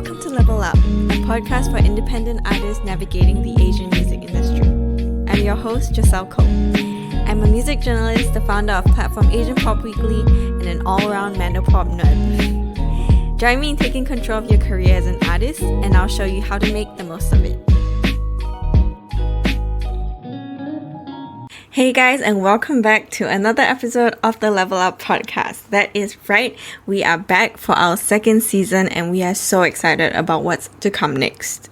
Welcome to Level Up, a podcast for independent artists navigating the Asian music industry. I'm your host, Giselle Koh. I'm a music journalist, the founder of platform Asian Pop Weekly, and an all-around Mandopop nerd. Join me in taking control of your career as an artist, and I'll show you how to make the most of it. Hey guys, and welcome back to another episode of the Level Up podcast. That is right, we are back for our second season and we are so excited about what's to come next.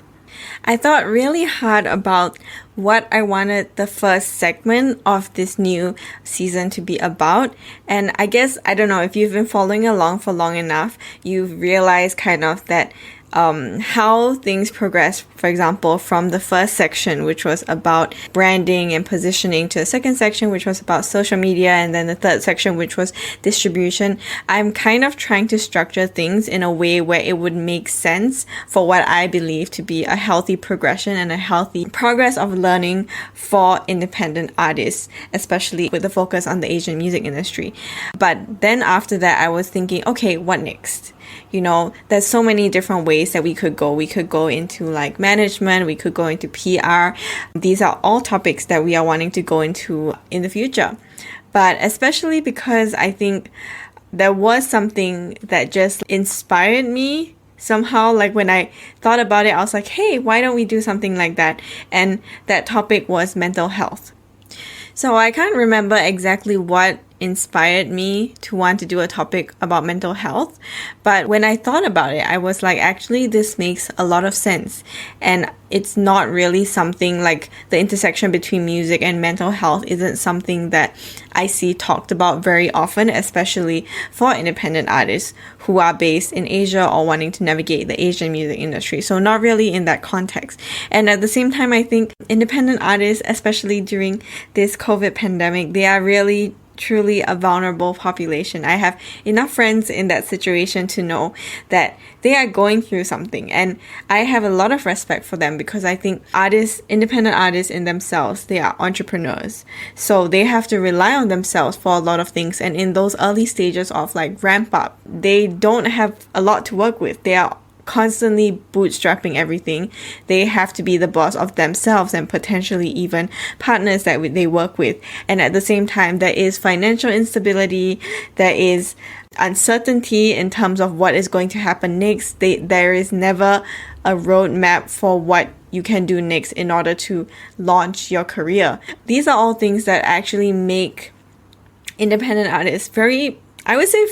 I thought really hard about what I wanted the first segment of this new season to be about. And I guess, I don't know, if you've been following along for long enough, you've realized kind of that how things progress, for example, from the first section, which was about branding and positioning, to the second section, which was about social media, and then the third section, which was distribution. I'm kind of trying to structure things in a way where it would make sense for what I believe to be a healthy progression and a healthy progress of learning for independent artists, especially with the focus on the Asian music industry. But then after that, I was thinking, okay, what next? You know, there's so many different ways that we could go. We could go into like management, we could go into PR. These are all topics that we are wanting to go into in the future. But especially because I think there was something that just inspired me somehow. Like when I thought about it, I was like, hey, why don't we do something like that? And that topic was mental health. So I can't remember exactly what inspired me to want to do a topic about mental health. But when I thought about it, I was like, actually, this makes a lot of sense. And it's not really something like the intersection between music and mental health isn't something that I see talked about very often, especially for independent artists who are based in Asia or wanting to navigate the Asian music industry. So not really in that context. And at the same time, I think independent artists, especially during this COVID pandemic, they are really truly a vulnerable population. I have enough friends in that situation to know that they are going through something, and I have a lot of respect for them because I think artists, independent artists in themselves, they are entrepreneurs. So they have to rely on themselves for a lot of things, and in those early stages of like ramp up, they don't have a lot to work with. They are constantly bootstrapping everything. They have to be the boss of themselves and potentially even partners that they work with. And at the same time, there is financial instability, there is uncertainty in terms of what is going to happen next. There is never a roadmap for what you can do next in order to launch your career. These are all things that actually make independent artists very, I would say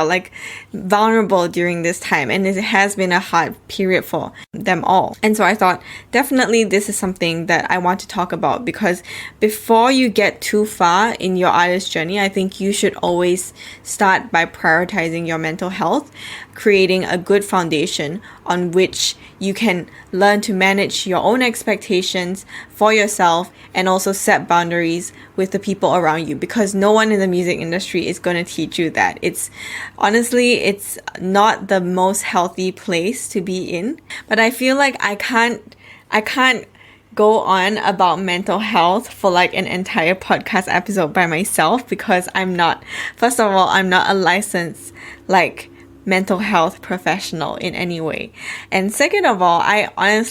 like vulnerable during this time. And it has been a hard period for them all. And so I thought, definitely this is something that I want to talk about, because before you get too far in your artist journey, I think you should always start by prioritizing your mental health, creating a good foundation on which you can learn to manage your own expectations for yourself and also set boundaries with the people around you, because no one in the music industry is going to teach you that. It's not the most healthy place to be in. But I feel like I can't go on about mental health for like an entire podcast episode by myself, because first of all, I'm not a licensed like mental health professional in any way. And second of all, I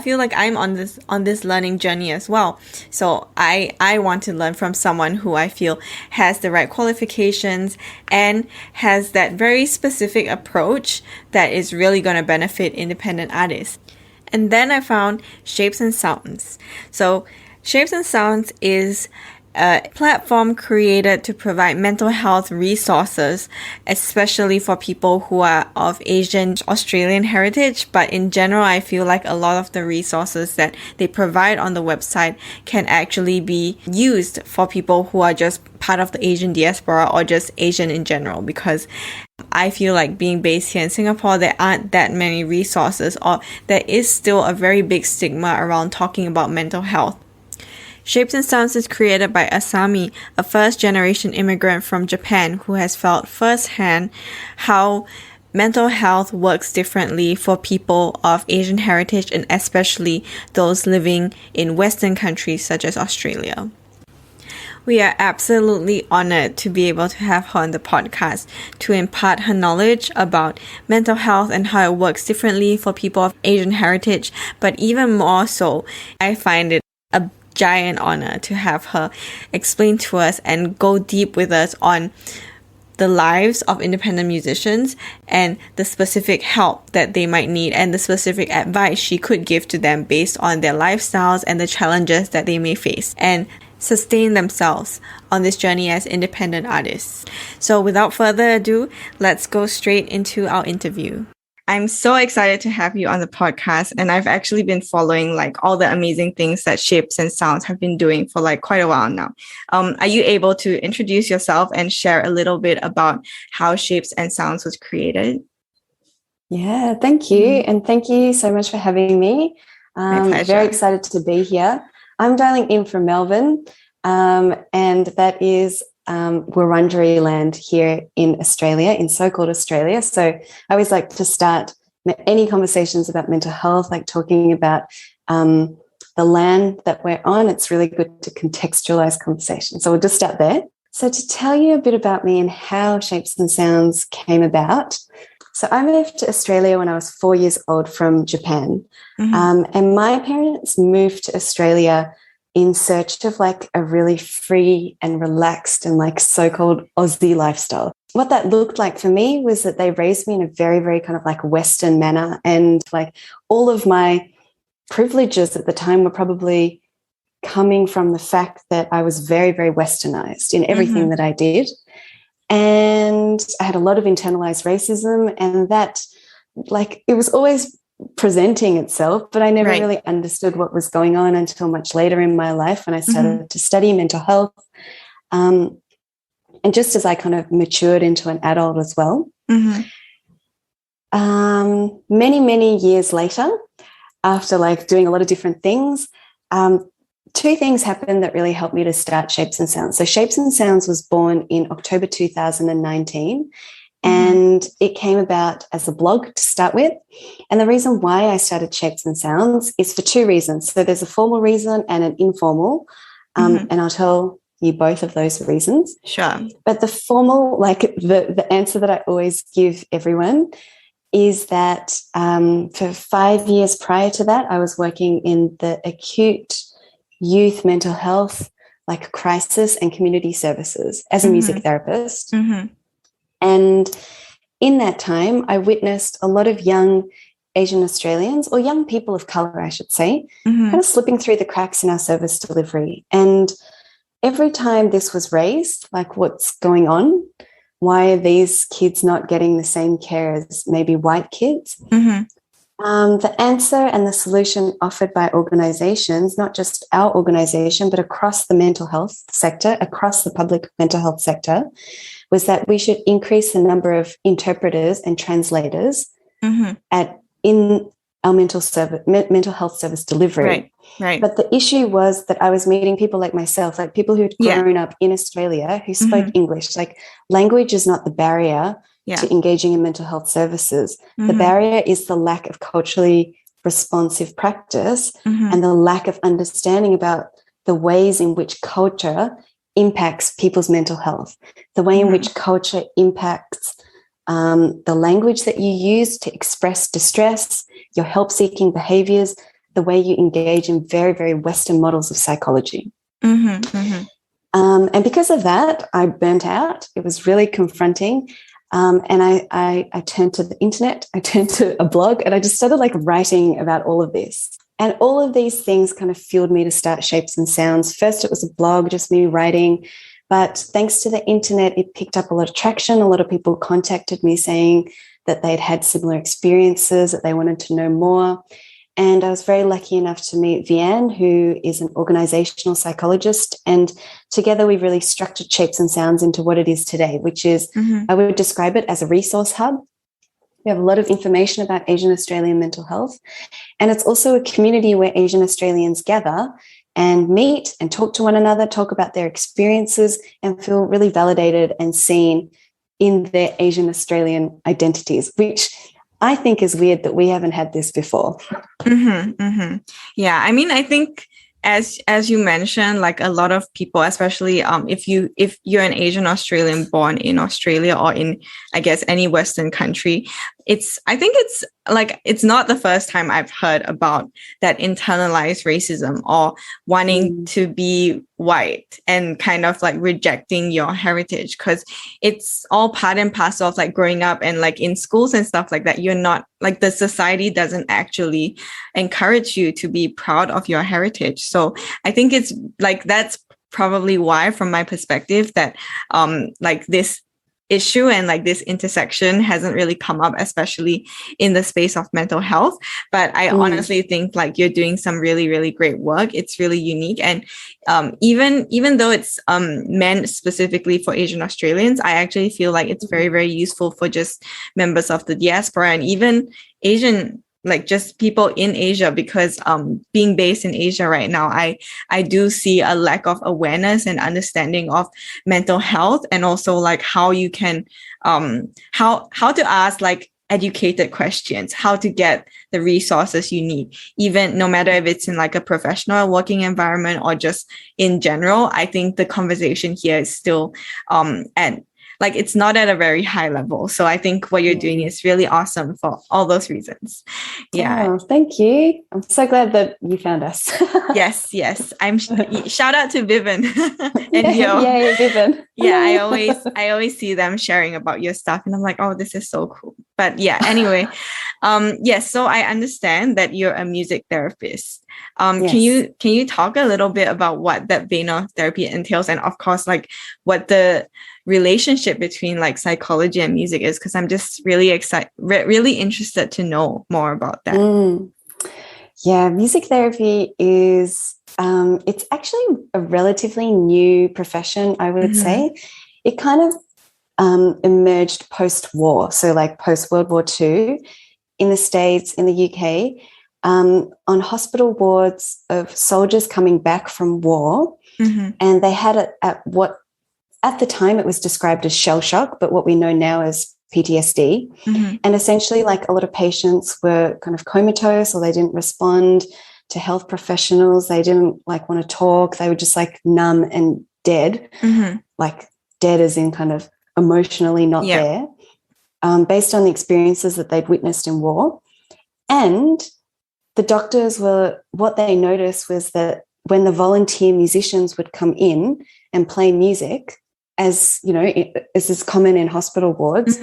feel like I'm on this learning journey as well. So I want to learn from someone who I feel has the right qualifications and has that very specific approach that is really going to benefit independent artists. And then I found Shapes and Sounds. So Shapes and Sounds is a platform created to provide mental health resources, especially for people who are of Asian-Australian heritage. But in general, I feel like a lot of the resources that they provide on the website can actually be used for people who are just part of the Asian diaspora or just Asian in general, because I feel like being based here in Singapore, there aren't that many resources, or there is still a very big stigma around talking about mental health. Shapes and Sounds is created by Asami, a first-generation immigrant from Japan who has felt firsthand how mental health works differently for people of Asian heritage, and especially those living in Western countries such as Australia. We are absolutely honored to be able to have her on the podcast to impart her knowledge about mental health and how it works differently for people of Asian heritage. But even more so, I find it a giant honor to have her explain to us and go deep with us on the lives of independent musicians and the specific help that they might need and the specific advice she could give to them based on their lifestyles and the challenges that they may face and sustain themselves on this journey as independent artists. So without further ado, let's go straight into our interview. I'm so excited to have you on the podcast, and I've actually been following like all the amazing things that Shapes and Sounds have been doing for like quite a while now. Are you able to introduce yourself and share a little bit about how Shapes and Sounds was created? Yeah, thank you. And thank you so much for having me. My pleasure. Very excited to be here. I'm dialing in from Melbourne, and that is Wurundjeri land here in Australia, in so-called Australia. So I always like to start any conversations about mental health, like talking about the land that we're on. It's really good to contextualize conversation. So we'll just start there. So to tell you a bit about me and how Shapes and Sounds came about. So I moved to Australia when I was 4 years old from Japan. And my parents moved to Australia in search of like a really free and relaxed and like so-called Aussie lifestyle. What that looked like for me was that they raised me in a very, very kind of like Western manner, and like all of my privileges at the time were probably coming from the fact that I was very, very Westernized in everything that I did. And I had a lot of internalized racism, and that like it was always presenting itself, but I never really understood what was going on until much later in my life when I started to study mental health. And just as I kind of matured into an adult as well. Many, many years later, after like doing a lot of different things, two things happened that really helped me to start Shapes and Sounds. So Shapes and Sounds was born in October 2019. And it came about as a blog to start with. And the reason why I started Shapes and Sounds is for two reasons. So there's a formal reason and an informal. And I'll tell you both of those reasons. Sure. But the formal, like the answer that I always give everyone is that for 5 years prior to that, I was working in the acute youth mental health, like crisis and community services as a music therapist. And in that time, I witnessed a lot of young Asian Australians, or young people of colour, I should say, kind of slipping through the cracks in our service delivery. And every time this was raised, like what's going on? Why are these kids not getting the same care as maybe white kids? The answer and the solution offered by organisations, not just our organisation, but across the mental health sector, across the public mental health sector, was that we should increase the number of interpreters and translators in our mental health service delivery. Right. But the issue was that I was meeting people like myself, like people who'd grown up in Australia who spoke English. Like language is not the barrier to engaging in mental health services. The barrier is the lack of culturally responsive practice and the lack of understanding about the ways in which culture impacts people's mental health, the way in which culture impacts the language that you use to express distress, your help-seeking behaviours, the way you engage in very, very Western models of psychology. And because of that, I burnt out. It was really confronting. And I turned to the internet, I turned to a blog, and I just started like writing about all of this. And all of these things kind of fueled me to start Shapes and Sounds. First, it was a blog, just me writing. But thanks to the internet, it picked up a lot of traction. A lot of people contacted me saying that they'd had similar experiences, that they wanted to know more. And I was very lucky enough to meet Vianne, who is an organizational psychologist. And together we really structured Shapes and Sounds into what it is today, which is, I would describe it as a resource hub. We have a lot of information about Asian Australian mental health. And it's also a community where Asian Australians gather and meet and talk to one another, talk about their experiences, and feel really validated and seen in their Asian Australian identities, which I think is weird that we haven't had this before. Yeah, I mean, I think as you mentioned, like a lot of people, especially if you're an Asian Australian born in Australia or in, I guess, any Western country, I think it's like it's not the first time I've heard about that internalized racism or wanting to be white and kind of like rejecting your heritage, because it's all part and parcel of like growing up and like in schools and stuff like that. You're not like, the society doesn't actually encourage you to be proud of your heritage. So I think it's like that's probably why, from my perspective, that like this issue and like this intersection hasn't really come up, especially in the space of mental health. But I honestly think like you're doing some really, really great work. It's really unique. And even though it's meant specifically for Asian Australians, I actually feel like it's very, very useful for just members of the diaspora and even Asian, like just people in Asia, because being based in Asia right now, I do see a lack of awareness and understanding of mental health, and also like how you can how to ask like educated questions, how to get the resources you need, even no matter if it's in like a professional working environment or just in general. I think the conversation here is still at like, it's not at a very high level. So I think what you're doing is really awesome for all those reasons. Yeah. Oh, thank you. I'm so glad that you found us. Yes. I'm shout out to Vivian and Yo. Yeah, Vivian. Yeah, I always see them sharing about your stuff and I'm like, oh, this is so cool. But yeah, anyway, yes. So I understand that you're a music therapist. Yes. Can you talk a little bit about what that vein of therapy entails, and of course, like what the relationship between like psychology and music is? Because I'm just really really interested to know more about that. Yeah, music therapy is it's actually a relatively new profession, I would say. It kind of emerged post-war, so like post-World War II in the States, in the UK, on hospital wards of soldiers coming back from war. And they had it at the time it was described as shell shock, but what we know now as PTSD. And essentially, like, a lot of patients were kind of comatose, or they didn't respond to health professionals. They didn't like want to talk. They were just like numb and dead, like dead as in kind of emotionally not there, based on the experiences that they'd witnessed in war. And the doctors what they noticed was that when the volunteer musicians would come in and play music, as you know, as is common in hospital wards,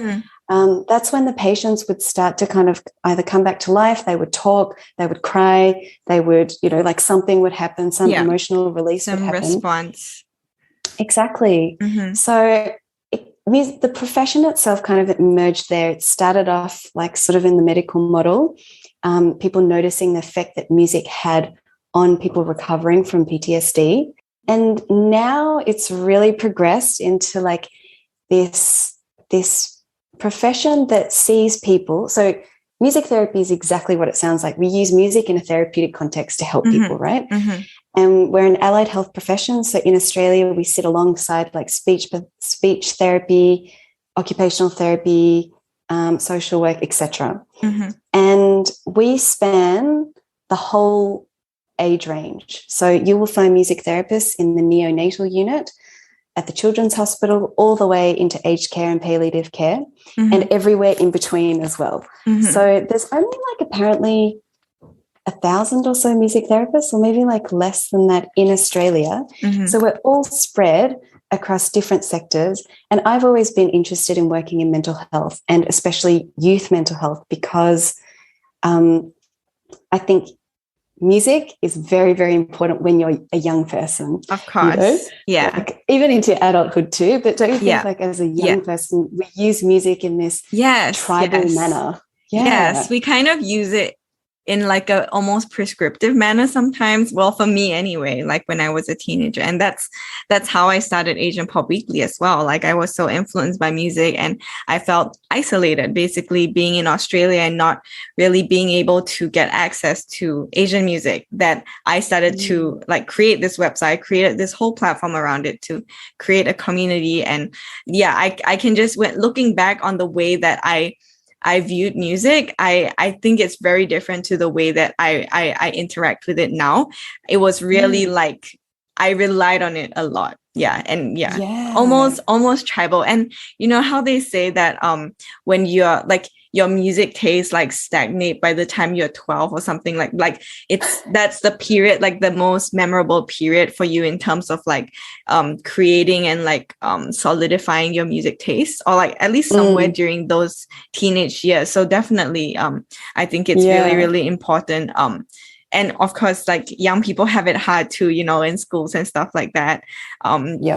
that's when the patients would start to kind of either come back to life, they would talk, they would cry, they would, you know, like something would happen, some emotional release would happen. Response. Exactly. So the profession itself kind of emerged there. It started off like sort of in the medical model, people noticing the effect that music had on people recovering from PTSD. And now it's really progressed into like this profession that sees people. So music therapy is exactly what it sounds like. We use music in a therapeutic context to help people, right? And we're an allied health profession. So in Australia, we sit alongside like speech therapy, occupational therapy, social work, etc. And we span the whole age range. So you will find music therapists in the neonatal unit, at the Children's Hospital, all the way into aged care and palliative care, and everywhere in between as well. So there's only like apparently 1,000 or so music therapists, or maybe like less than that in Australia. So we're all spread across different sectors. And I've always been interested in working in mental health, and especially youth mental health, because I think music is very, very important when you're a young person. Of course. You know? Like, even into adulthood too. But don't you think like as a young person, we use music in this tribal manner? Yes, we kind of use it in like a almost prescriptive manner sometimes. Well, for me anyway, like when I was a teenager. And that's how I started Asian Pop Weekly as well. Like I was so influenced by music, and I felt isolated basically being in Australia and not really being able to get access to Asian music, that I started to like create this website, created this whole platform around it to create a community. And I can just, looking back on the way that I I viewed music, I think it's very different to the way that I interact with it now. It was really like I relied on it a lot. Yeah. And yeah, almost tribal. And you know how they say that when you're like your music taste like stagnate by the time you're 12 or something, like that's the period, like the most memorable period for you in terms of like creating and like solidifying your music taste, or like at least somewhere during those teenage years. So definitely I think it's really, really important. And of course, like young people have it hard too, you know, in schools and stuff like that.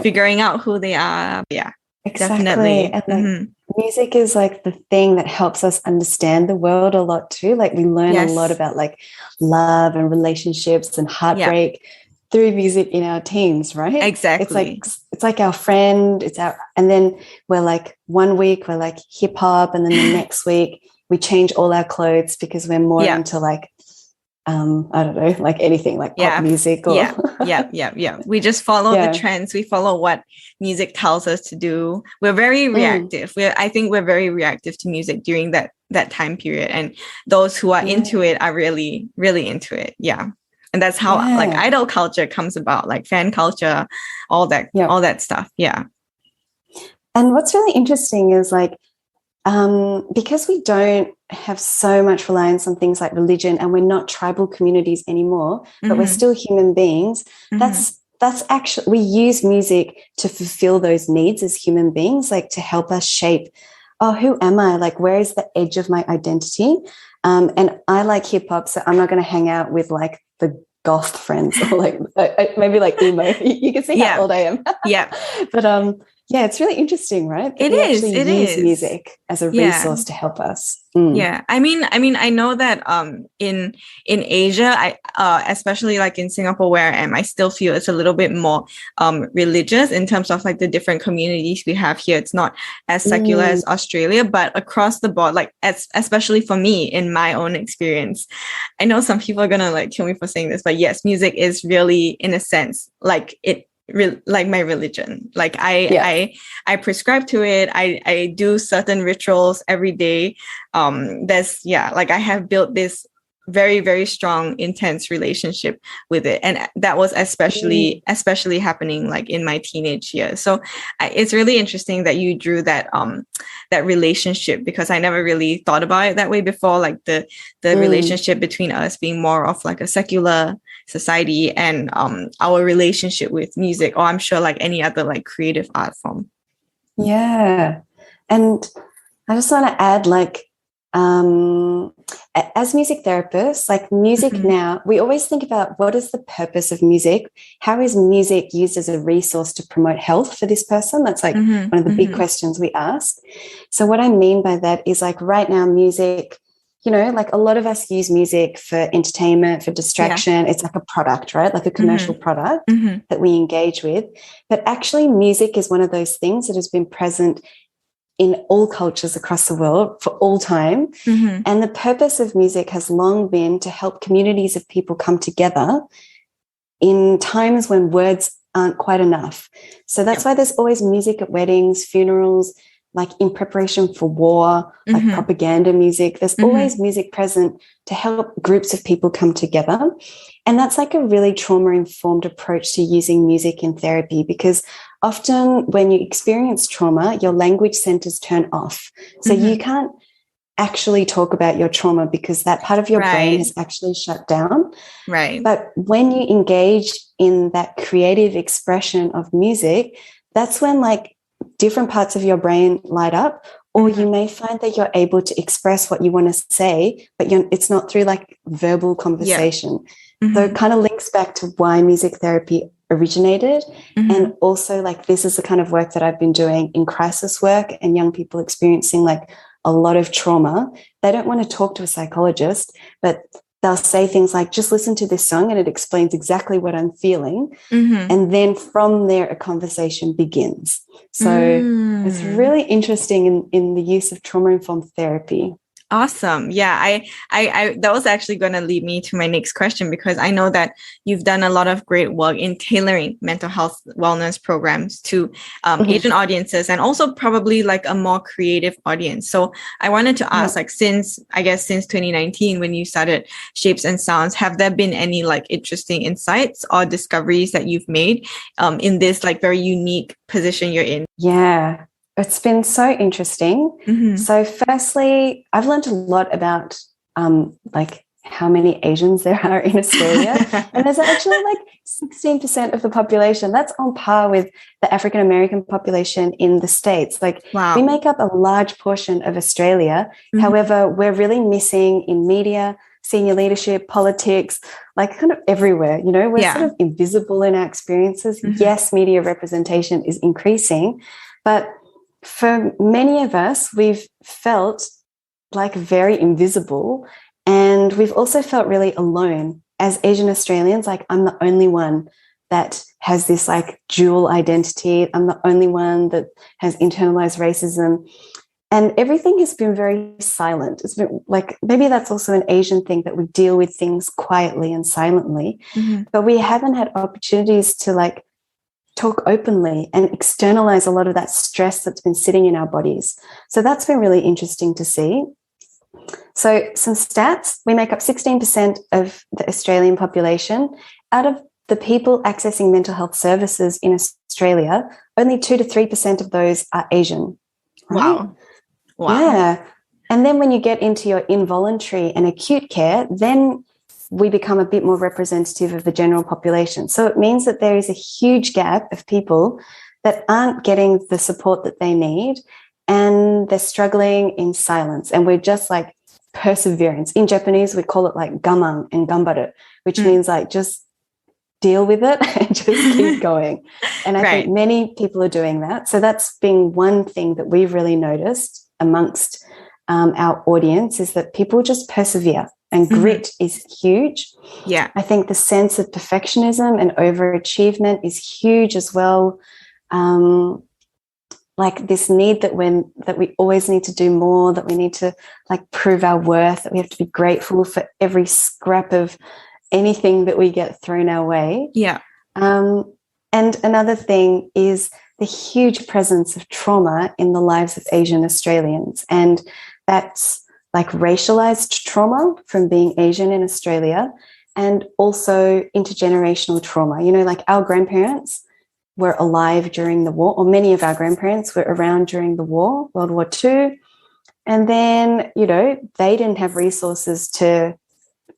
Figuring out who they are. Yeah, exactly. definitely. And like music is like the thing that helps us understand the world a lot too. Like we learn a lot about like love and relationships and heartbreak through music in our teens, right? Exactly. It's like our friend. And then we're like 1 week we're like hip hop, and then the next week we change all our clothes because we're more into like I don't know, like anything like pop music or we just follow the trends. We follow what music tells us to do. We're very reactive. I think we're very reactive to music during that time period, and those who are into it are really, really into it. And that's how like idol culture comes about, like fan culture, all that stuff. And what's really interesting is like because we don't have so much reliance on things like religion, and we're not tribal communities anymore, but we're still human beings. That's actually, we use music to fulfill those needs as human beings, like to help us shape, who am I? Like, where is the edge of my identity? And I like hip hop, so I'm not going to hang out with like the goth friends or like maybe like emo. You can see how old I am. But it's really interesting, right? That we actually use music as a resource to help us. I mean, I know that in Asia, especially like in Singapore where I am, I still feel it's a little bit more religious in terms of like the different communities we have here. It's not as secular as Australia, but across the board, like especially for me in my own experience, I know some people are gonna like kill me for saying this, but yes, music is really, in a sense, like like my religion. Like I prescribe to it. I do certain rituals every day. Like I have built this very, very strong, intense relationship with it, and that was especially happening like in my teenage years. So it's really interesting that you drew that that relationship, because I never really thought about it that way before, like the relationship between us being more of like a secular society and our relationship with music, or I'm sure like any other like creative art form. And I just want to add, like, as music therapists, like music now, we always think about what is the purpose of music? How is music used as a resource to promote health for this person? That's like one of the big questions we ask. So what I mean by that is, like, right now music, you know, like a lot of us use music for entertainment, for distraction. It's like a product, right? Like a commercial product that we engage with. But actually music is one of those things that has been present in all cultures across the world for all time. And the purpose of music has long been to help communities of people come together in times when words aren't quite enough. So that's why there's always music at weddings, funerals, like in preparation for war, like propaganda music. There's always music present to help groups of people come together. And that's like a really trauma-informed approach to using music in therapy, because often when you experience trauma, your language centers turn off. So you can't actually talk about your trauma because that part of your brain is actually shut down. But when you engage in that creative expression of music, that's when like different parts of your brain light up, or you may find that you're able to express what you want to say, but it's not through like verbal conversation. So it kind of links back to why music therapy originated. And also, like, this is the kind of work that I've been doing in crisis work and young people experiencing like a lot of trauma. They don't want to talk to a psychologist, but they'll say things like, just listen to this song and it explains exactly what I'm feeling. And then from there, a conversation begins. So it's really interesting in the use of trauma-informed therapy. Awesome. Yeah, I that was actually going to lead me to my next question, because I know that you've done a lot of great work in tailoring mental health wellness programs to Asian audiences, and also probably like a more creative audience. So I wanted to ask, like, since 2019, when you started Shapes and Sounds, have there been any like interesting insights or discoveries that you've made in this like very unique position you're in? Yeah. It's been so interesting. So firstly, I've learned a lot about like how many Asians there are in Australia. And there's actually like 16% of the population. That's on par with the African American population in the States. Like we make up a large portion of Australia. However, we're really missing in media, senior leadership, politics, like kind of everywhere. You know, we're sort of invisible in our experiences. Yes, media representation is increasing, but for many of us, we've felt like very invisible, and we've also felt really alone as Asian Australians. Like, I'm the only one that has this like dual identity. I'm the only one that has internalized racism, and everything has been very silent. It's been like, maybe that's also an Asian thing, that we deal with things quietly and silently, but we haven't had opportunities to like talk openly and externalize a lot of that stress that's been sitting in our bodies. So that's been really interesting to see. So some stats: we make up 16% of the Australian population. Out of the people accessing mental health services in Australia, only 2 to 3% of those are Asian. Right? Wow. Yeah. And then when you get into your involuntary and acute care, then we become a bit more representative of the general population. So it means that there is a huge gap of people that aren't getting the support that they need, and they're struggling in silence. And we're just like perseverance. In Japanese, we call it like gamang and gambaru, which means like just deal with it and just keep going. And I think many people are doing that. So that's been one thing that we've really noticed amongst our audience, is that people just persevere. And grit is huge. Yeah. I think the sense of perfectionism and overachievement is huge as well. Like this need that we always need to do more, that we need to like prove our worth, that we have to be grateful for every scrap of anything that we get thrown our way. Yeah. And another thing is the huge presence of trauma in the lives of Asian Australians. And that's like racialized trauma from being Asian in Australia, and also intergenerational trauma. You know, like our grandparents were alive during the war, or many of our grandparents were around during the war, World War II. And then, you know, they didn't have resources to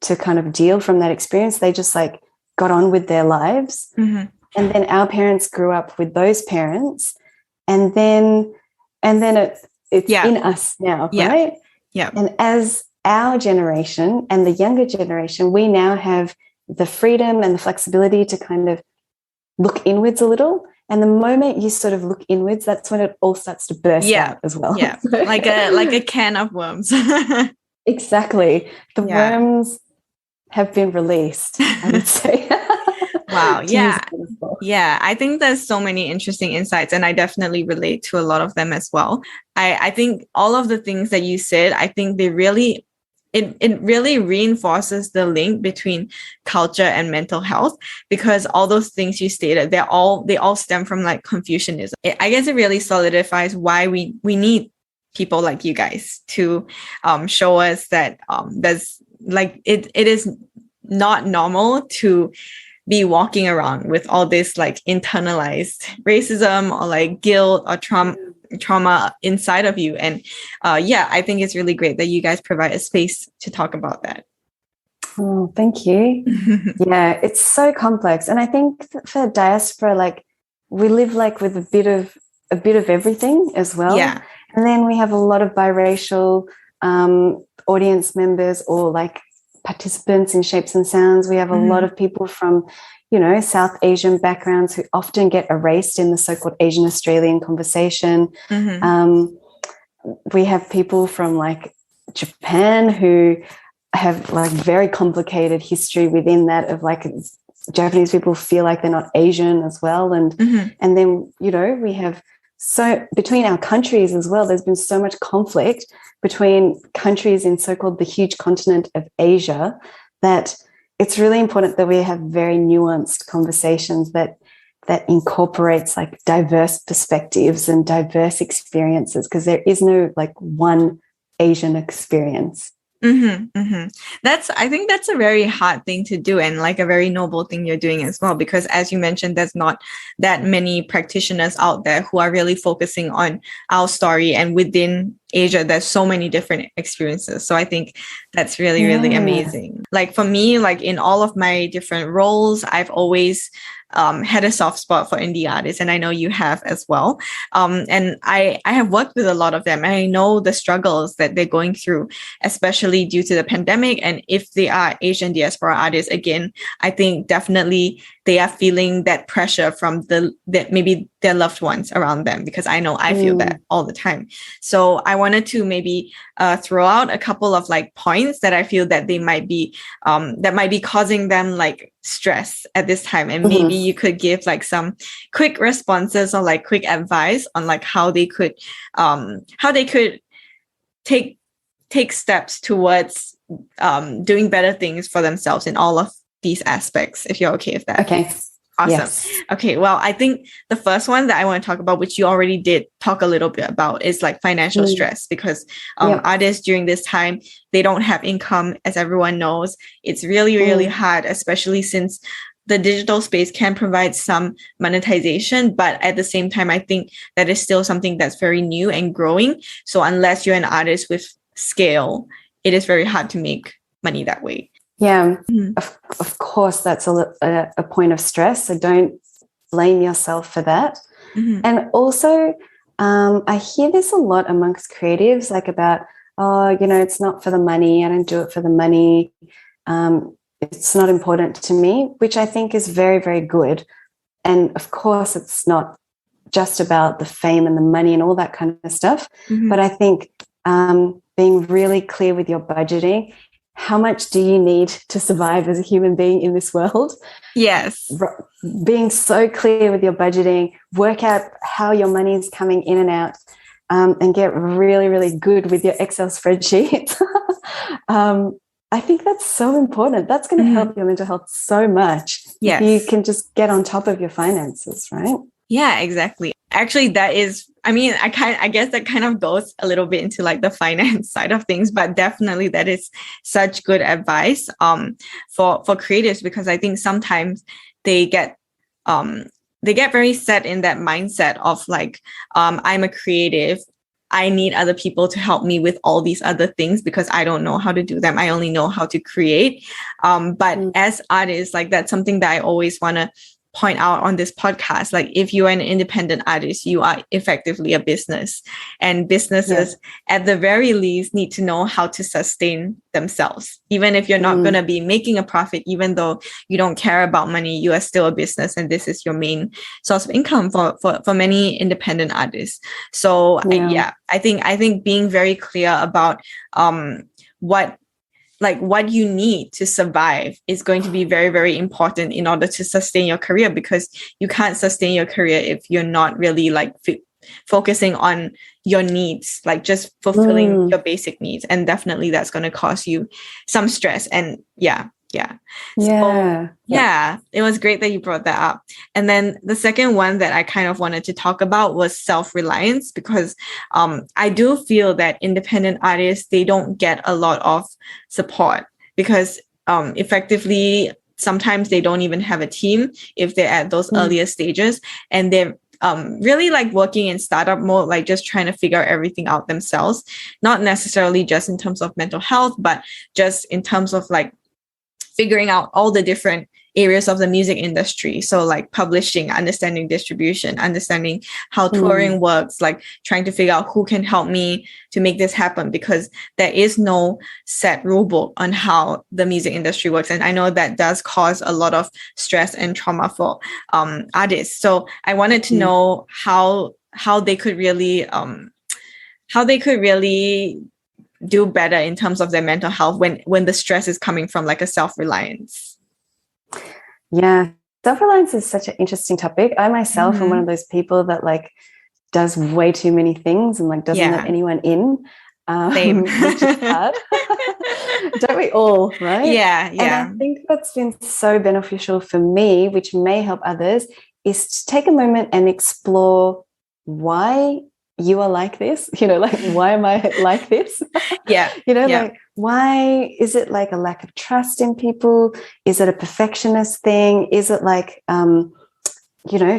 kind of deal from that experience. They just like got on with their lives. And then our parents grew up with those parents, and then it's in us now, right? Yeah. And as our generation and the younger generation, we now have the freedom and the flexibility to kind of look inwards a little. And the moment you sort of look inwards, that's when it all starts to burst out as well. Yeah, like a can of worms. Exactly. The worms have been released, I would say. Wow. Yeah. Yeah. I think there's so many interesting insights, and I definitely relate to a lot of them as well. I think all of the things that you said, I think they really, it really reinforces the link between culture and mental health, because all those things you stated, they all stem from like Confucianism. I guess it really solidifies why we need people like you guys to show us that there's like it is not normal to be walking around with all this like internalized racism or like guilt or trauma inside of you. And I think it's really great that you guys provide a space to talk about that. Oh, thank you. Yeah, it's so complex. And I think for diaspora, like we live like with a bit of everything as well. Yeah. And then we have a lot of biracial audience members, or like participants in Shapes and Sounds. We have a lot of people from, you know, South Asian backgrounds who often get erased in the so-called Asian Australian conversation. We have people from like Japan who have like very complicated history within that, of like Japanese people feel like they're not Asian as well. And then, you know, we have so between our countries as well, there's been so much conflict between countries in so-called the huge continent of Asia that it's really important that we have very nuanced conversations that incorporates like diverse perspectives and diverse experiences, because there is no like one Asian experience. I think that's a very hard thing to do, and like a very noble thing you're doing as well, because as you mentioned, there's not that many practitioners out there who are really focusing on our story, and within Asia there's so many different experiences. So I think that's really, really amazing. Like for me, like in all of my different roles, I've always had a soft spot for indie artists, and I know you have as well. And I have worked with a lot of them, and I know the struggles that they're going through, especially due to the pandemic. And if they are Asian diaspora artists, again, I think definitely they are feeling that pressure from that maybe their loved ones around them, because I know I feel that all the time. So I wanted to maybe throw out a couple of like points that I feel that they might be causing them like stress at this time, and maybe you could give like some quick responses or like quick advice on like how they could take steps towards doing better things for themselves in all of these aspects, if you're okay with that. Okay. Awesome. Yes. Okay. Well, I think the first one that I want to talk about, which you already did talk a little bit about, is like financial stress, because artists during this time, they don't have income, as everyone knows. It's really, really hard, especially since the digital space can provide some monetization, but at the same time, I think that is still something that's very new and growing. So unless you're an artist with scale, it is very hard to make money that way. Yeah, of course, that's a point of stress. So don't blame yourself for that. And also, I hear this a lot amongst creatives, like about, it's not for the money. I don't do it for the money. It's not important to me, which I think is very, very good. And of course, it's not just about the fame and the money and all that kind of stuff. But I think being really clear with your budgeting. How much do you need to survive as a human being in this world? Yes. Being so clear with your budgeting, work out how your money is coming in and out, and get really, really good with your Excel spreadsheet. I think that's so important. That's going to help your mental health so much. Yes. If you can just get on top of your finances, right? Yeah, exactly. Actually, that is, I guess that kind of goes a little bit into like the finance side of things, but definitely that is such good advice for creatives, because I think sometimes they get very set in that mindset of like, I'm a creative. I need other people to help me with all these other things because I don't know how to do them. I only know how to create. But as artists, like that's something that I always want to point out on this podcast. Like if you are an independent artist, you are effectively a business, and businesses at the very least need to know how to sustain themselves. Even if you're not going to be making a profit, even though you don't care about money, you are still a business, and this is your main source of income for many independent artists. So I think being very clear about what you need to survive is going to be very, very important in order to sustain your career, because you can't sustain your career if you're not really like focusing on your needs, like just fulfilling your basic needs. And definitely that's going to cause you some stress. And it was great that you brought that up. And then the second one that I kind of wanted to talk about was self-reliance, because I do feel that independent artists, they don't get a lot of support, because effectively sometimes they don't even have a team if they're at those earlier stages, and they're really like working in startup mode, like just trying to figure everything out themselves, not necessarily just in terms of mental health, but just in terms of like figuring out all the different areas of the music industry. So like publishing, understanding distribution, understanding how touring works, like trying to figure out who can help me to make this happen, because there is no set rule book on how the music industry works. And I know that does cause a lot of stress and trauma for artists. So I wanted to know how they could really do better in terms of their mental health when the stress is coming from like a self-reliance. Yeah, self-reliance is such an interesting topic. I myself am one of those people that like does way too many things and like doesn't let anyone in, Same. which is hard. Don't we all, right? Yeah. And I think what's been so beneficial for me, which may help others, is to take a moment and explore why you are like this. Like, why am I like this? Yeah. Like, why is it like a lack of trust in people? Is it a perfectionist thing? Is it like,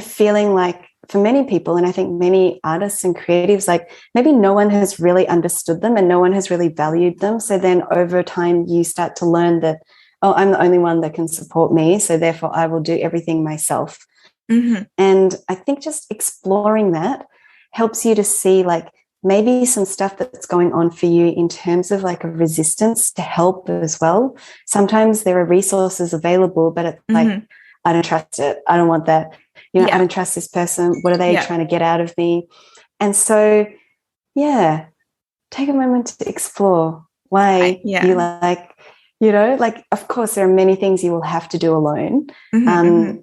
feeling like, for many people, and I think many artists and creatives, like maybe no one has really understood them and no one has really valued them. So then over time you start to learn that, oh, I'm the only one that can support me, so therefore I will do everything myself. And I think just exploring that helps you to see like maybe some stuff that's going on for you in terms of like a resistance to help as well. Sometimes there are resources available, but it's like, I don't trust it. I don't want that. I don't trust this person. What are they trying to get out of me? And so, take a moment to explore why you like, like, of course, there are many things you will have to do alone,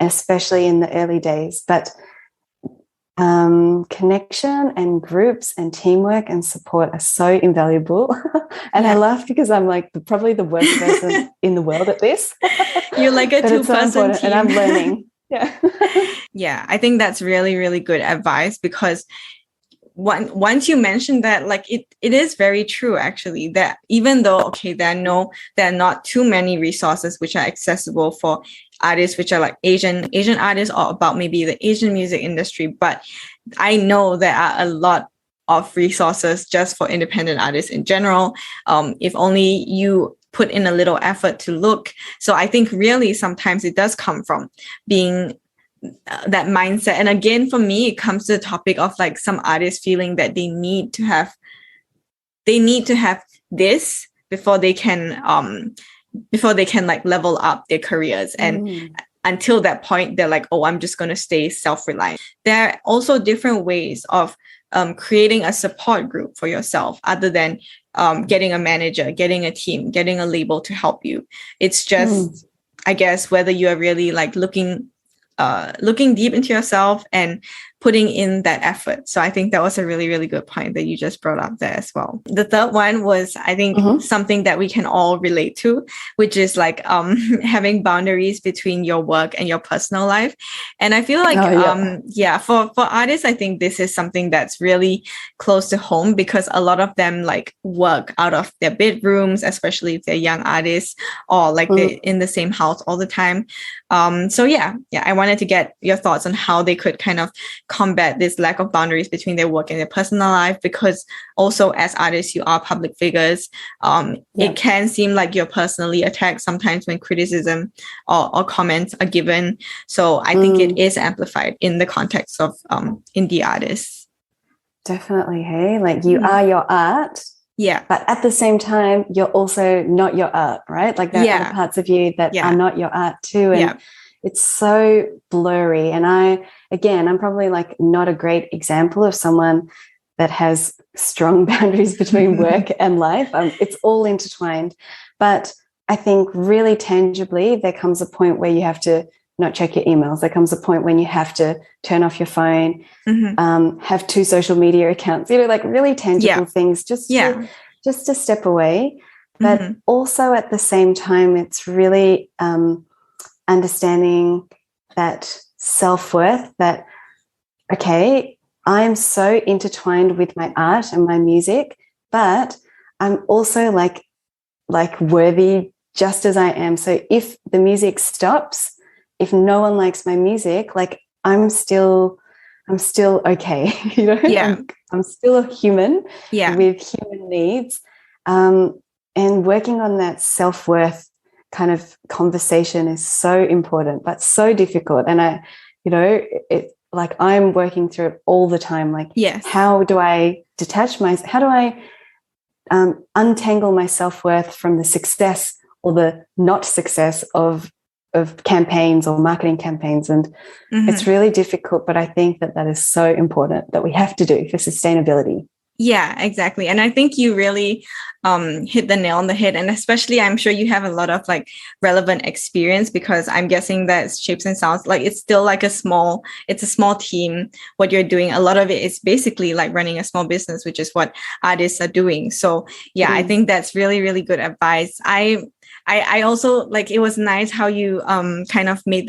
especially in the early days. But connection and groups and teamwork and support are so invaluable. And I laugh because I'm like probably the worst person in the world at this. You're like a two-person team. And I'm learning. Yeah, I think that's really, really good advice, because once you mentioned that, like it is very true actually, that even though there are not too many resources which are accessible for artists which are like Asian artists or about maybe the Asian music industry, but I know there are a lot of resources just for independent artists in general, if only you put in a little effort to look. So I think really sometimes it does come from being that mindset. And again, for me, it comes to the topic of like some artists feeling that they need to have this before they can like level up their careers. And until that point, they're like, oh, I'm just going to stay self-reliant. There are also different ways of creating a support group for yourself other than getting a manager, getting a team, getting a label to help you. It's just, I guess, whether you are really like looking deep into yourself and putting in that effort. So I think that was a really, really good point that you just brought up there as well. The third one was, I think, something that we can all relate to, which is like having boundaries between your work and your personal life. And I feel like, for artists, I think this is something that's really close to home, because a lot of them like work out of their bedrooms, especially if they're young artists, or like they're in the same house all the time. I wanted to get your thoughts on how they could kind of combat this lack of boundaries between their work and their personal life, because also as artists, you are public figures. It can seem like you're personally attacked sometimes when criticism or comments are given. So I think it is amplified in the context of indie artists. Definitely. Hey, like you are your art. Yeah. But at the same time, you're also not your art, right? Like there are other parts of you that are not your art too. And it's so blurry. And I'm probably like not a great example of someone that has strong boundaries between work and life. It's all intertwined. But I think really tangibly, there comes a point where you have to not check your emails. There comes a point when you have to turn off your phone, have 2 social media accounts, like really tangible things, just to step away. But also at the same time, it's really understanding that self-worth, that, okay, I'm so intertwined with my art and my music, but I'm also like worthy just as I am. So if the music stops, if no one likes my music, like I'm still okay, I'm still a human with human needs. And working on that self-worth kind of conversation is so important, but so difficult. And I'm working through it all the time. Like, how do I how do I untangle my self-worth from the success or the not success of campaigns or marketing campaigns? And it's really difficult, but I think that is so important, that we have to do for sustainability. Yeah, exactly. And I think you really hit the nail on the head. And especially, I'm sure you have a lot of like relevant experience, because I'm guessing that Shapes and Sounds, like it's still like it's a small team. What you're doing, a lot of it is basically like running a small business, which is what artists are doing. So yeah, I think that's really, really good advice. I also like, it was nice how you kind of made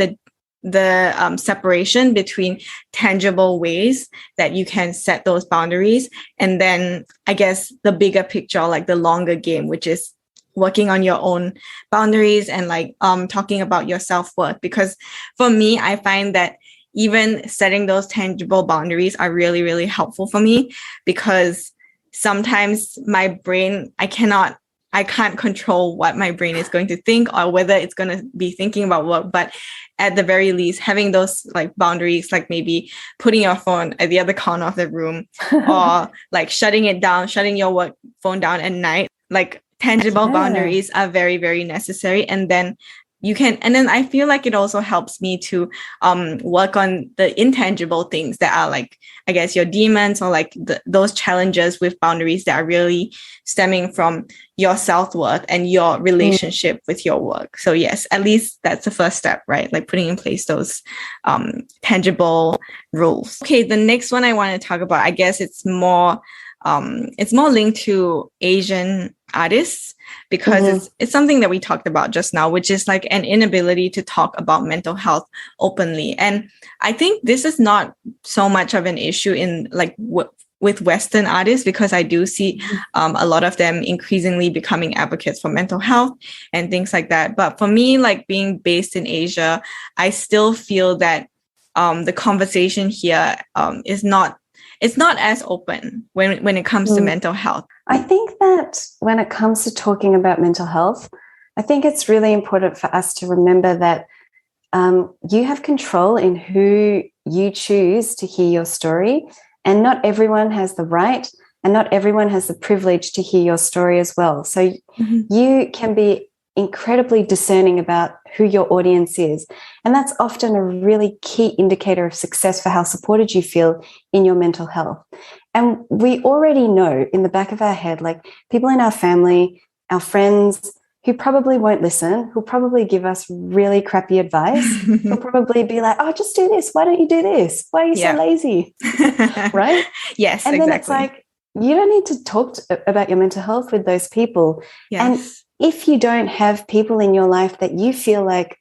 the separation between tangible ways that you can set those boundaries, and then I guess the bigger picture, like the longer game, which is working on your own boundaries and like talking about your self-worth. Because for me, I find that even setting those tangible boundaries are really, really helpful for me, because sometimes my brain, I can't control what my brain is going to think or whether it's going to be thinking about what, but at the very least, having those like boundaries, like maybe putting your phone at the other corner of the room, or like shutting your work phone down at night, like tangible boundaries are very, very necessary. And then I feel like it also helps me to work on the intangible things that are like, I guess, your demons, or like those challenges with boundaries that are really stemming from your self-worth and your relationship with your work. So yes, at least that's the first step, right? Like putting in place those tangible rules. Okay, the next one I want to talk about, I guess it's more linked to Asian artists, because it's something that we talked about just now, which is like an inability to talk about mental health openly. And I think this is not so much of an issue in like with Western artists, because I do see a lot of them increasingly becoming advocates for mental health and things like that. But for me, like being based in Asia, I still feel that the conversation here is not as open when it comes to mental health. I think that when it comes to talking about mental health, I think it's really important for us to remember that you have control in who you choose to hear your story, and not everyone has the right and not everyone has the privilege to hear your story as well. So you can be incredibly discerning about who your audience is. And that's often a really key indicator of success for how supported you feel in your mental health. And we already know in the back of our head, like people in our family, our friends who probably won't listen, who'll probably give us really crappy advice, who'll probably be like, oh, just do this. Why don't you do this? Why are you so lazy? Right? Yes, and exactly. Then it's like, you don't need to talk about your mental health with those people. Yes. And if you don't have people in your life that you feel like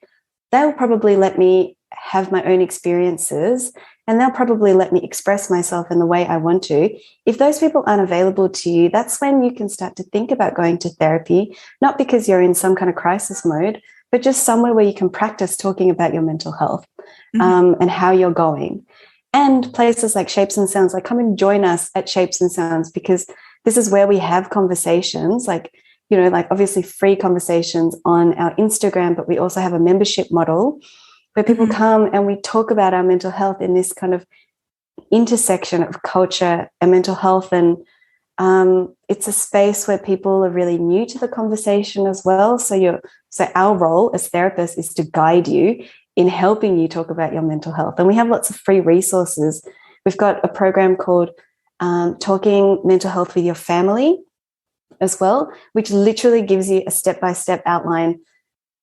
they'll probably let me have my own experiences and they'll probably let me express myself in the way I want to, if those people aren't available to you, that's when you can start to think about going to therapy, not because you're in some kind of crisis mode, but just somewhere where you can practice talking about your mental health and how you're going. And places like Shapes and Sounds, like come and join us at Shapes and Sounds, because this is where we have conversations, like, you know, like obviously free conversations on our Instagram, but we also have a membership model where people come and we talk about our mental health in this kind of intersection of culture and mental health. And it's a space where people are really new to the conversation as well. So our role as therapists is to guide you in helping you talk about your mental health. And we have lots of free resources. We've got a program called Talking Mental Health with Your Family as well, which literally gives you a step-by-step outline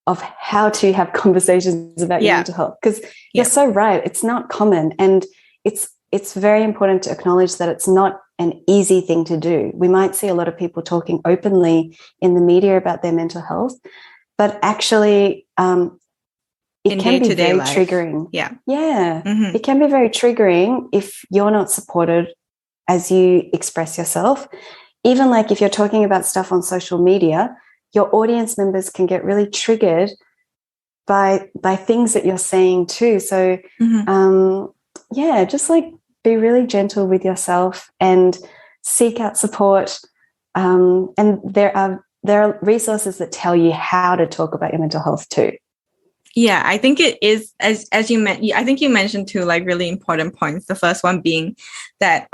of how to have conversations about your mental health. Because you're so right, it's not common. And it's very important to acknowledge that it's not an easy thing to do. We might see a lot of people talking openly in the media about their mental health, but actually it can be very triggering. It can be very triggering if you're not supported as you express yourself. Even like if you're talking about stuff on social media, your audience members can get really triggered by things that you're saying too. So just like be really gentle with yourself and seek out support. And there are resources that tell you how to talk about your mental health too. Yeah, I think it is, as you meant. I think you mentioned two like really important points. The first one being that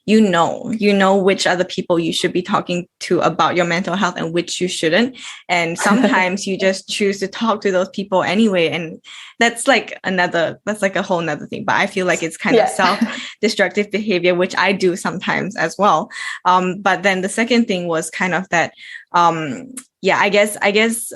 you know which other people you should be talking to about your mental health and which you shouldn't. And sometimes you just choose to talk to those people anyway, and that's like a whole nother thing. But I feel like it's kind of self-destructive behavior, which I do sometimes as well. But then the second thing was kind of that. I guess.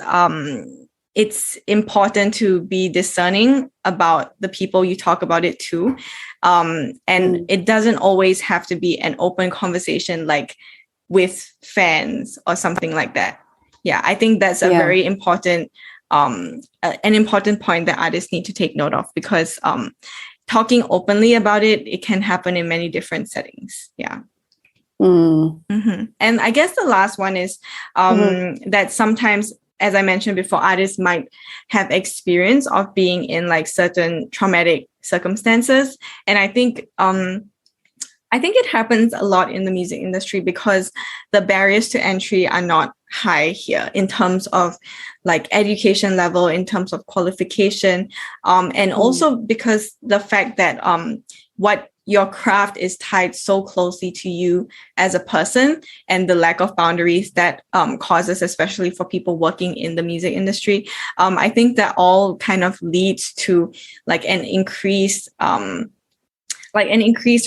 It's important to be discerning about the people you talk about it to. And it doesn't always have to be an open conversation like with fans or something like that. Yeah, I think that's a very important, an important point that artists need to take note of, because talking openly about it, it can happen in many different settings. Yeah. Mm-hmm. And I guess the last one is that sometimes, as I mentioned before, artists might have experience of being in like certain traumatic circumstances. And I think it happens a lot in the music industry because the barriers to entry are not high here in terms of like education level, in terms of qualification, and also because the fact that what your craft is tied so closely to you as a person, and the lack of boundaries that causes, especially for people working in the music industry. I think that all kind of leads to like an increased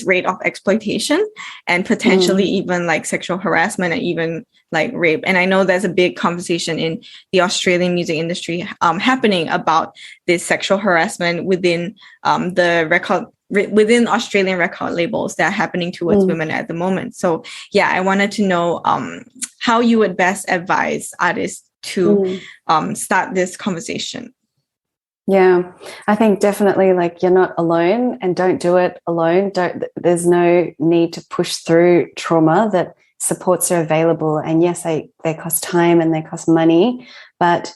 rate of exploitation and potentially even like sexual harassment and even like rape. And I know there's a big conversation in the Australian music industry happening about this sexual harassment within within Australian record labels that are happening towards women at the moment. So yeah, I wanted to know how you would best advise artists to start this conversation. Yeah, I think definitely like you're not alone, and don't do it alone. There's no need to push through trauma, that supports are available. And yes, they cost time and they cost money, but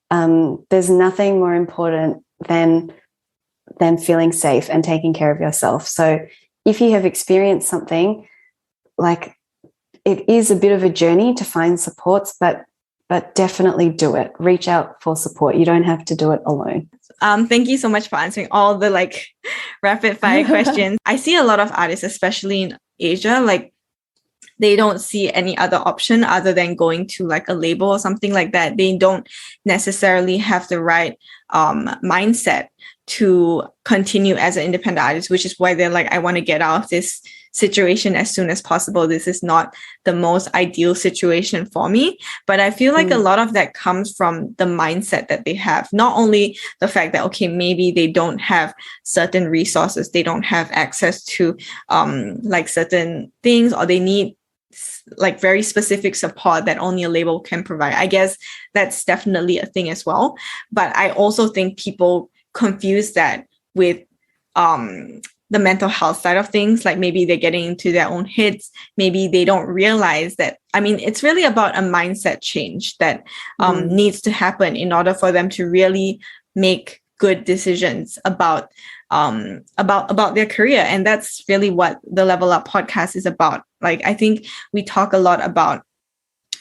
there's nothing more important than feeling safe and taking care of yourself. So if you have experienced something, like, it is a bit of a journey to find supports, but definitely do it. Reach out for support. You don't have to do it alone. Thank you so much for answering all the like rapid fire questions. I see a lot of artists, especially in Asia, like they don't see any other option other than going to like a label or something like that. They don't necessarily have the right mindset to continue as an independent artist, which is why they're like, I want to get out of this situation as soon as possible. This is not the most ideal situation for me. But I feel like a lot of that comes from the mindset that they have. Not only the fact that, okay, maybe they don't have certain resources, they don't have access to like certain things, or they need like very specific support that only a label can provide. I guess that's definitely a thing as well. But I also think people confuse that with the mental health side of things. Like maybe they're getting into their own heads. Maybe they don't realize that. I mean, it's really about a mindset change that needs to happen in order for them to really make good decisions about their career. And that's really what the Level Up podcast is about. Like, I think we talk a lot about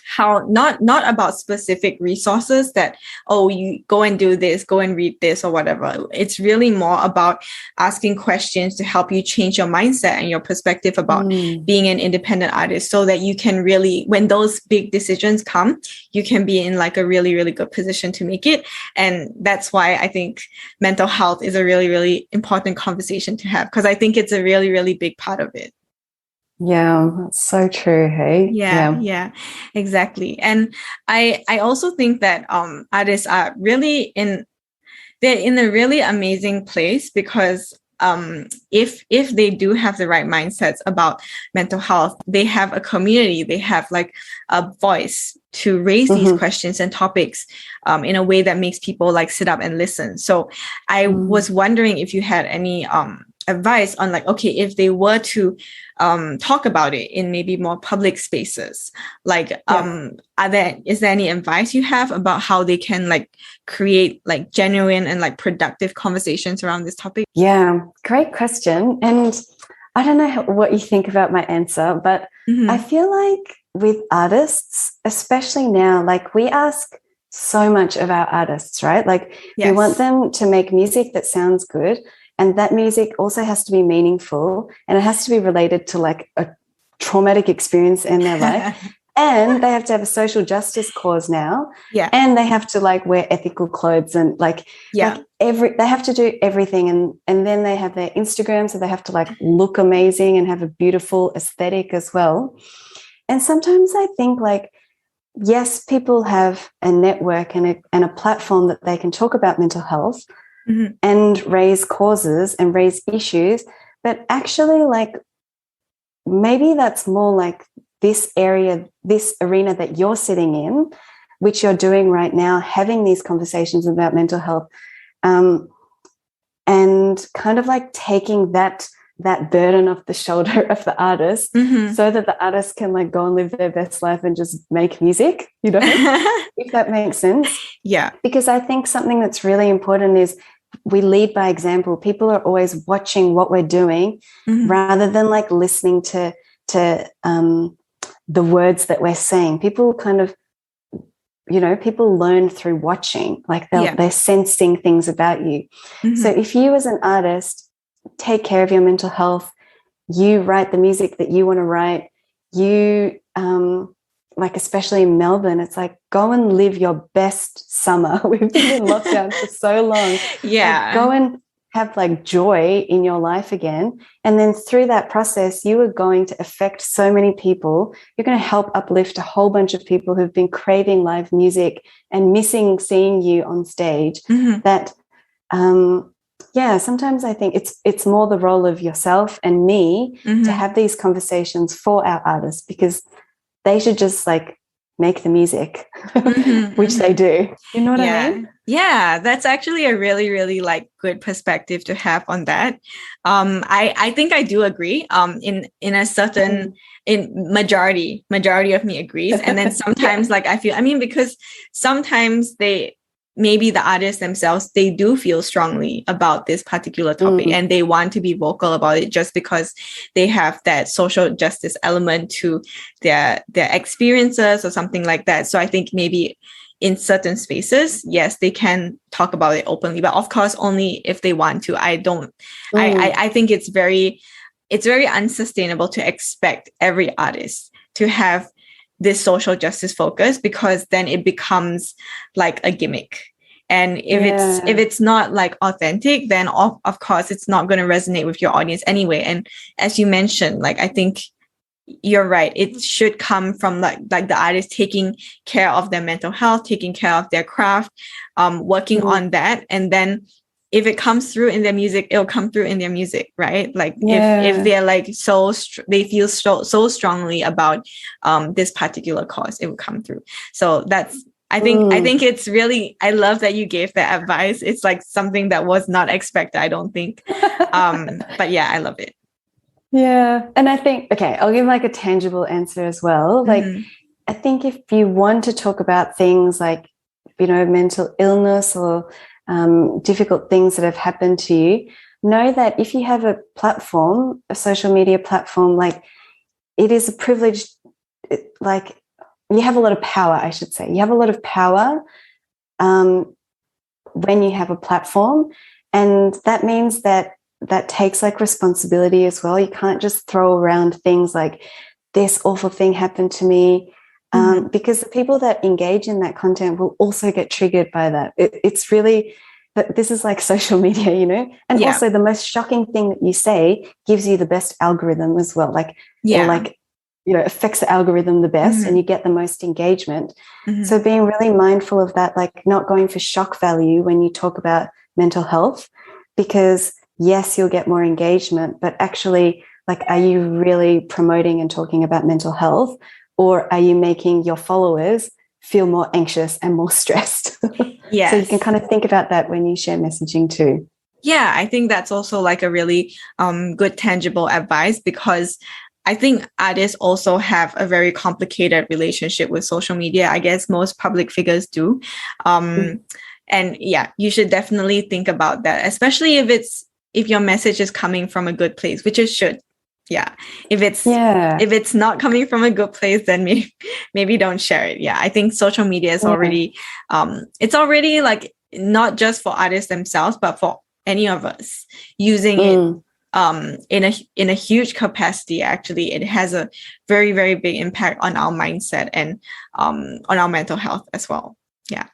how not about specific resources that, oh, you go and do this, go and read this or whatever. It's really more about asking questions to help you change your mindset and your perspective about being an independent artist, so that you can really, when those big decisions come, you can be in like a really, really good position to make it. And that's why I think mental health is a really, really important conversation to have, because I think it's a really, really big part of it. Yeah, that's so true. Hey. Yeah, exactly. And I also think that artists are really they're in a really amazing place, because if they do have the right mindsets about mental health, they have a community, they have like a voice to raise these questions and topics in a way that makes people like sit up and listen. So I was wondering if you had any advice on like, okay, if they were to talk about it in maybe more public spaces, like is there any advice you have about how they can like create like genuine and like productive conversations around this topic? Yeah, great question. And I don't know what you think about my answer, but I feel like with artists, especially now, like we ask so much of our artists, right? Like we Yes. want them to make music that sounds good, and that music also has to be meaningful, and it has to be related to like a traumatic experience in their life. And they have to have a social justice cause now. Yeah. And they have to like wear ethical clothes and like they have to do everything. And then they have their Instagram, so they have to like look amazing and have a beautiful aesthetic as well. And sometimes I think like, yes, people have a network and a platform that they can talk about mental health and raise causes and raise issues, but actually like maybe that's more like this area, this arena that you're sitting in, which you're doing right now, having these conversations about mental health, and kind of like taking that burden off the shoulder of the artist so that the artist can like go and live their best life and just make music, you know, if that makes sense. Yeah. Because I think something that's really important is we lead by example. People are always watching what we're doing rather than like listening to the words that we're saying. People kind of, you know, people learn through watching, like they're sensing things about you. So if you as an artist take care of your mental health, you write the music that you want to write, you like especially in Melbourne, it's like go and live your best summer. We've been in lockdown for so long. Yeah. Like, go and have like joy in your life again. And then through that process, you are going to affect so many people. You're going to help uplift a whole bunch of people who've been craving live music and missing seeing you on stage. That, sometimes I think it's more the role of yourself and me to have these conversations for our artists, because they should just like make the music, which they do. You know what I mean? Yeah, that's actually a really, really like good perspective to have on that. I think I do agree. In a certain in majority of me agrees, and then sometimes like I feel, I mean, because sometimes maybe the artists themselves, they do feel strongly about this particular topic and they want to be vocal about it just because they have that social justice element to their experiences or something like that. So I think maybe in certain spaces, yes, they can talk about it openly, but of course only if they want to. I think it's very unsustainable to expect every artist to have this social justice focus, because then it becomes like a gimmick. And if it's not like authentic, then of course it's not going to resonate with your audience anyway. And as you mentioned, like I think you're right, it should come from like the artist taking care of their mental health, taking care of their craft, working on that, and then if it comes through in their music, it'll come through in their music, right? Like if they're like they feel so strongly about this particular cause, it will come through. So that's, I think it's really, I love that you gave that advice. It's like something that was not expected, I don't think. But yeah, I love it. Yeah. And I think, okay, I'll give like a tangible answer as well. Like, I think if you want to talk about things like, you know, mental illness or difficult things that have happened to you, know that if you have a platform, a social media platform, like it is a privilege, like you have a lot of power, I should say. You have a lot of power when you have a platform, and that means that takes like responsibility as well. You can't just throw around things like this awful thing happened to me, because the people that engage in that content will also get triggered by that. It's really, but this is like social media, you know, and also the most shocking thing that you say gives you the best algorithm as well. Like, or like, you know, affects the algorithm the best and you get the most engagement. So being really mindful of that, like not going for shock value when you talk about mental health, because yes, you'll get more engagement, but actually, like, are you really promoting and talking about mental health, or are you making your followers feel more anxious and more stressed? Yes. So you can kind of think about that when you share messaging too. Yeah, I think that's also like a really good tangible advice, because I think artists also have a very complicated relationship with social media. I guess most public figures do. And yeah, you should definitely think about that, especially if your message is coming from a good place, which it should. Yeah. If Yeah. it's not coming from a good place, then maybe don't share it. Yeah. I think social media is already it's already like not just for artists themselves, but for any of us using it in a huge capacity. Actually, it has a very, very big impact on our mindset and on our mental health as well. Yeah.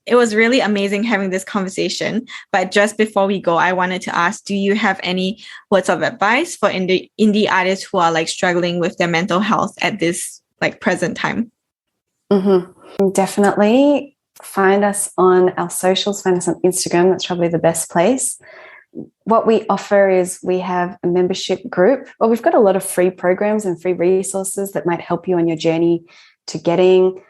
It was really amazing having this conversation. But just before we go, I wanted to ask, do you have any words of advice for indie artists who are like struggling with their mental health at this like present time? Definitely find us on our socials, find us on Instagram. That's probably the best place. What we offer is we have a membership group. Well, we've got a lot of free programs and free resources that might help you on your journey to getting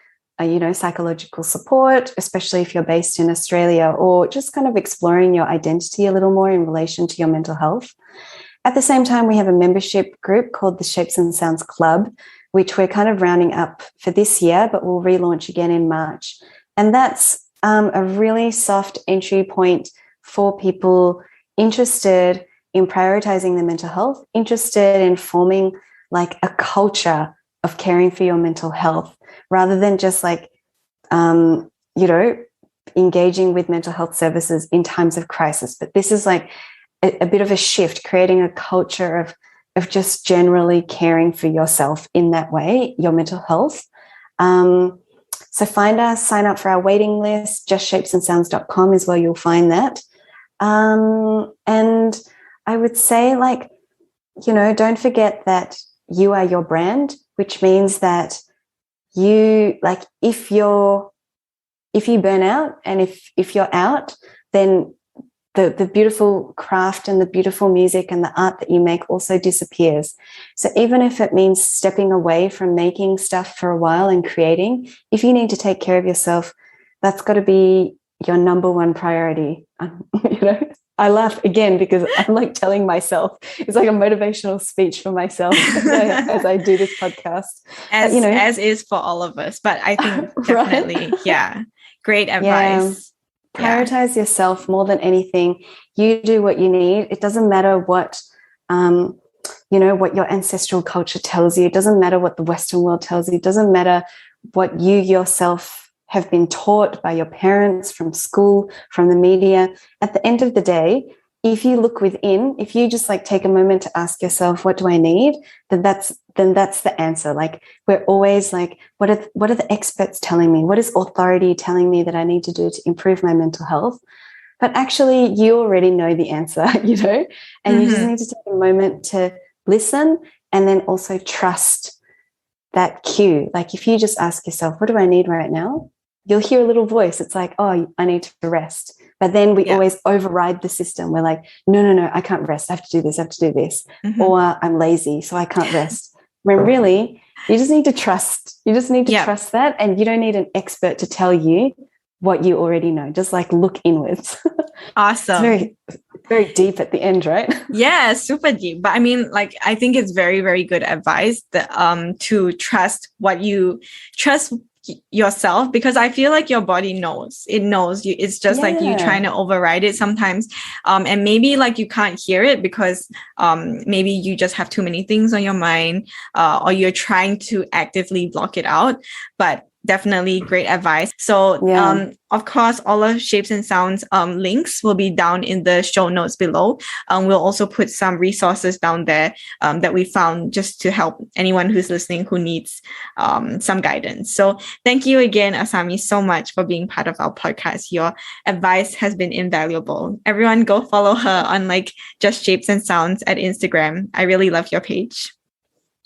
psychological support, especially if you're based in Australia, or just kind of exploring your identity a little more in relation to your mental health. At the same time, we have a membership group called the Shapes and Sounds Club, which we're kind of rounding up for this year, but we'll relaunch again in March. And that's a really soft entry point for people interested in prioritizing their mental health, interested in forming like a culture of caring for your mental health, rather than just like, engaging with mental health services in times of crisis. But this is like a bit of a shift, creating a culture of just generally caring for yourself in that way, your mental health. So find us, sign up for our waiting list. JustShapesandSounds.com is where you'll find that. And I would say, like, don't forget that you are your brand, which means that you, like, if you burn out and if you're out, then the beautiful craft and the beautiful music and the art that you make also disappears. So even if it means stepping away from making stuff for a while and creating, if you need to take care of yourself, that's got to be your number one priority. I laugh again because I'm like telling myself, it's like a motivational speech for myself as I do this podcast. As is for all of us, but I think definitely, right? Yeah, great advice. Prioritize yourself more than anything. You do what you need. It doesn't matter what, what your ancestral culture tells you. It doesn't matter what the Western world tells you. It doesn't matter what you yourself have been taught by your parents, from school, from the media. At the end of the day, if you look within, if you just like take a moment to ask yourself, what do I need? Then that's the answer. Like, we're always like, what are the experts telling me? What is authority telling me that I need to do to improve my mental health? But actually, you already know the answer, and you just need to take a moment to listen and then also trust that cue. Like, if you just ask yourself, what do I need right now? You'll hear a little voice. It's like, oh, I need to rest. But then we always override the system. We're like, no, I can't rest. I have to do this. I have to do this. Or I'm lazy, so I can't rest. When really, you just need to trust. You just need to trust that. And you don't need an expert to tell you what you already know. Just like look inwards. Awesome. It's very, very deep at the end, right? Yeah, super deep. But I mean, like, I think it's very, very good advice that to trust yourself, because I feel like your body knows. It knows you. It's just like you trying to override it sometimes, and maybe like you can't hear it because maybe you just have too many things on your mind, or you're trying to actively block it out. But definitely great advice. So of course, all of Shapes and Sounds links will be down in the show notes below. We'll also put some resources down there that we found just to help anyone who's listening who needs some guidance. So thank you again, Asami, so much for being part of our podcast. Your advice has been invaluable. Everyone go follow her on like Just Shapes and Sounds at Instagram. I really love your page.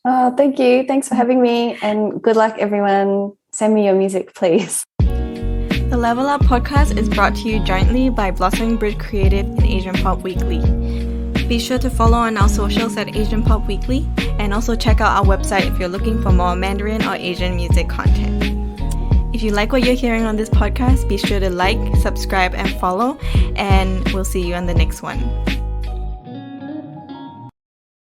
Oh, thank you. Thanks for having me, and good luck, everyone. Send me your music, please. The Level Up podcast is brought to you jointly by Blossoming Bridge Creative and Asian Pop Weekly. Be sure to follow on our socials at Asian Pop Weekly, and also check out our website if you're looking for more Mandarin or Asian music content. If you like what you're hearing on this podcast, be sure to like, subscribe, and follow, and we'll see you on the next one.